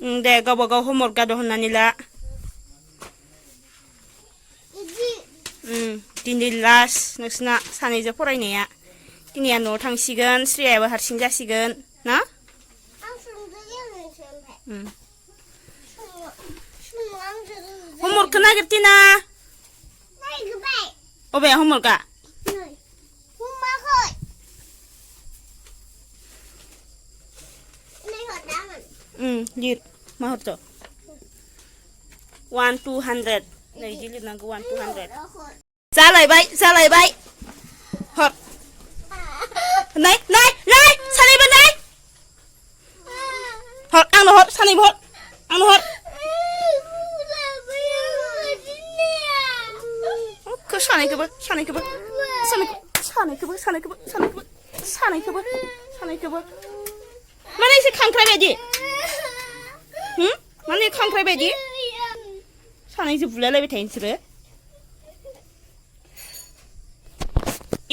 दे गावबा गाव होमवर्क गाद' होननानै ला दिनै लास्ट नोंसोरना सानैजों फरायनाया दिनैया न'आव थांसिगोन श्रेयाबो हारसिं जासिगोन ना होमवर्कखौ नागिरथिना अबे होमवर्कआ लिर मा हरथ' 1-200 नै इदि लिरनांगौ 1-200 जालायबाय हर नै सानैबो नै हर आंनो हर सानैबो हर आंनो हर सानैखौबो माने एसे खांख्राइ बायदि माने खांख्राइ बायदि सानैजों बुलायलायबाय थायो नोंसोरो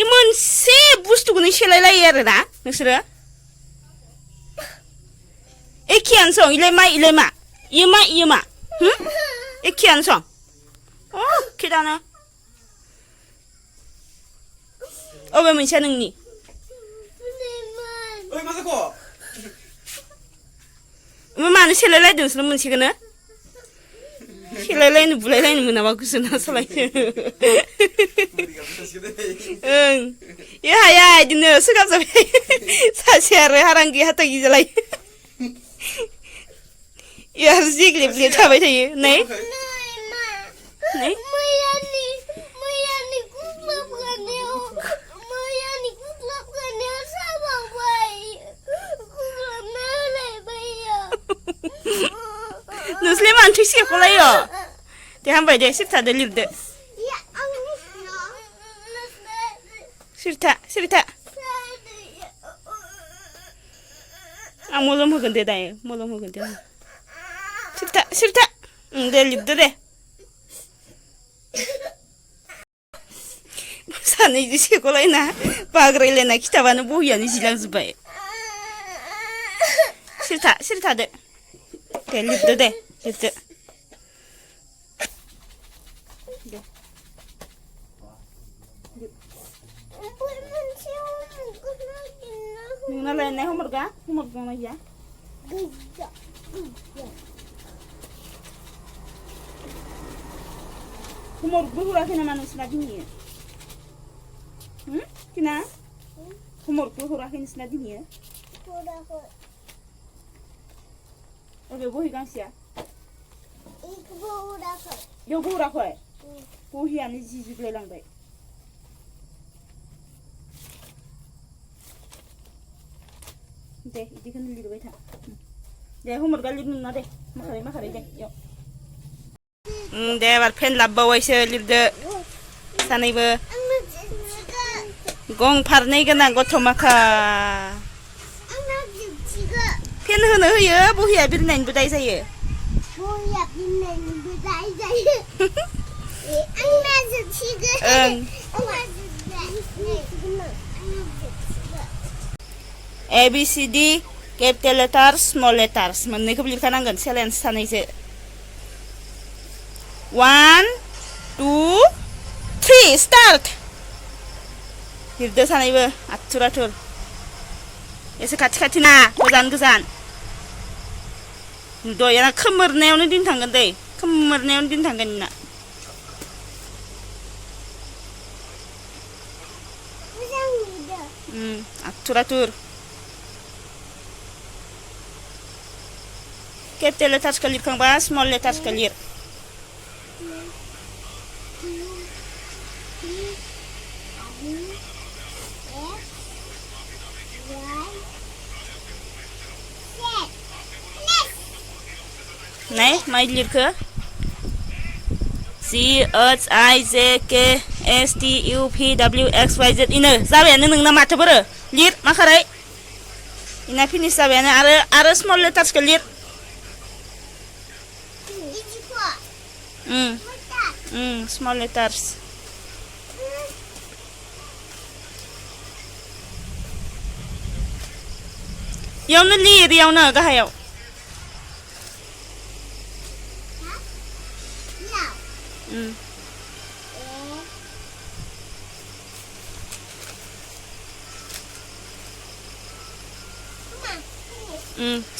इ मोनसे बुस्थुखौनो सेलायलायो आरोना नोंसोरो एखेयानो सं इलाय मा इयो मा एखेयानो सं एखेदानो अबे मोनसेया नोंनि मानो सेलायलायदों नोंसोर मोनसेखौनो सेलायलायनो बुलायलायनो मोनाबा गोसोना सालायो ए हाया इदिनो सोगाब जाबाय सासे आरो हारांगि हाथागि जालायो इ आरो जिग्लेब्ले थाबाय थायो नै नोंसोरलाय मानो थै सेख'लायो दे हामबाय दे सिरिथादो लिरदो सिरिथा आं मलम होगोन दे दायो मलम होगोन दे सिरिथा दे लिरदो दे सानैजों सेख'लायना बाग्रायलायना खिथाबानो बहियानो जिलांजोब्बाय सिरिथादो दे लिरदो दे लिरदो नोंना लायनाय होमवर्क दंना गैया होमवर्कबो हराखै नामा नोंसोरना दिनै किना होमवर्कबो हराखै नोंसोरना दिनै अबे बहि गांसेया बेयावबो हराखै बहियानो जिजोबलायलांबाय दे इदिखौनो लिरबाय था दे होमवर्कआ लिरनो ना दे माखारै दे इयाव दे एबार पेन लाबोबावैसो लिरदो सानैबो गं फारनै गोनां गथ' माखा पेन होनो होयो बहिया बिरनायनिबो दाय जायो ABCD capital letters small letters मोननैखौबो लिरखानांगोन चेलेन्ज सानैसो 1 2 3 स्टार्ट लिरदो सानैबो आथुर एसे खाथि ना गोजान दयाना खोमोरनायावनो दिन थांगोन दै खोमोरनायावनो दिन थांगोन ना आथुर capital letters लिरखांबा small letters लिर नै माइ लिरखो CHIJKSTUPWXYZ इनो जाबायानो नोंना माथोफोर लिर माखारै इना फिनिश जाबायानो आरो स्मल लेटार्सखौ लिर स्मल लेटार्स इयावनो लिर इयावनो गाहायाव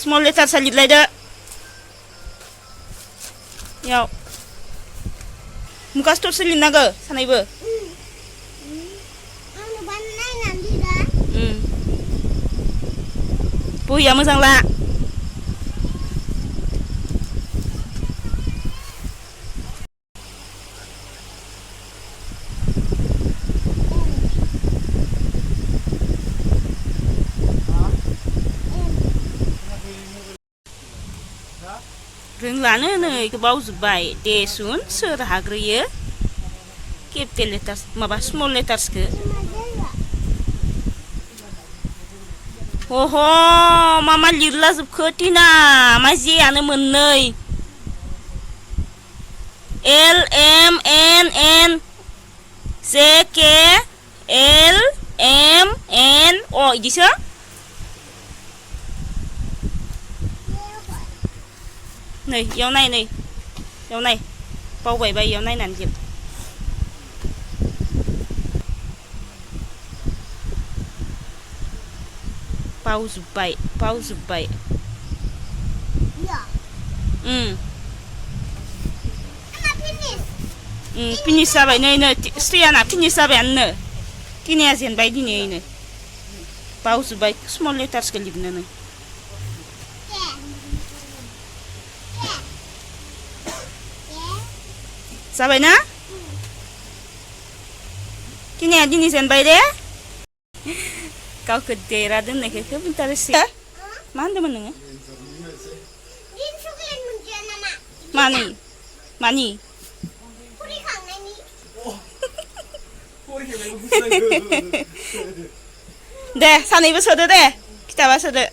Small letter sa lilayda. Yaw. Muka stop selin naga sanaibo. Puya moजां la. रोंलानो नै बावजोब्बाय दे सुन सोर हाग्रोयो केपिटेल लेटार्स माबा स्मल लेटार्सखौ अह मा लिरला जोबखो टिना मा जेयानो मोननै L M N N J K L M N O इदिसो नै याव नाय नै याव नाय बावबायबा याव नायनानै लिर बावजोब्बाय फिनिश जाबाय नै स्त्रियाना फिनिश जाबायानो टिनाया जेनबाय दिनैनो बावजोब्बाय स्मल लेटार्सखौ लिरनोनो जाबाय ना टिनाया दिनै जेनबाय दे गावखौ देरा दोननायखौ खोब इन्टारेस्ट मा होनदोंमोन नोङो मानि दे सानैबो सोदो दे खिथाबा सोदो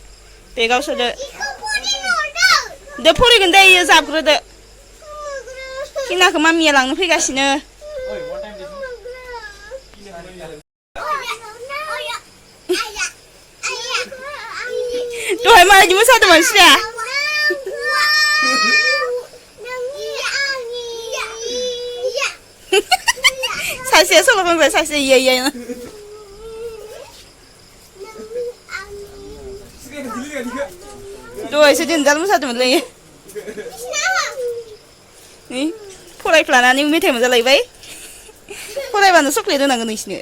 बेगाव सोदो दे फरायगोन दे इयो जाबग्रोदो टिनाखौ मामिया लांनो फैगासिनो दहाय माबायदि मोसादोंमोन स्त्रिया सासेया सल' खनग्रा सासे इयो दहायसो देनजार मोसादोंमोनलै फरायफ्लानानै मेथाइ मोनजालायबाय फरायबानो चक्लेट होनांगोन नोंसिनो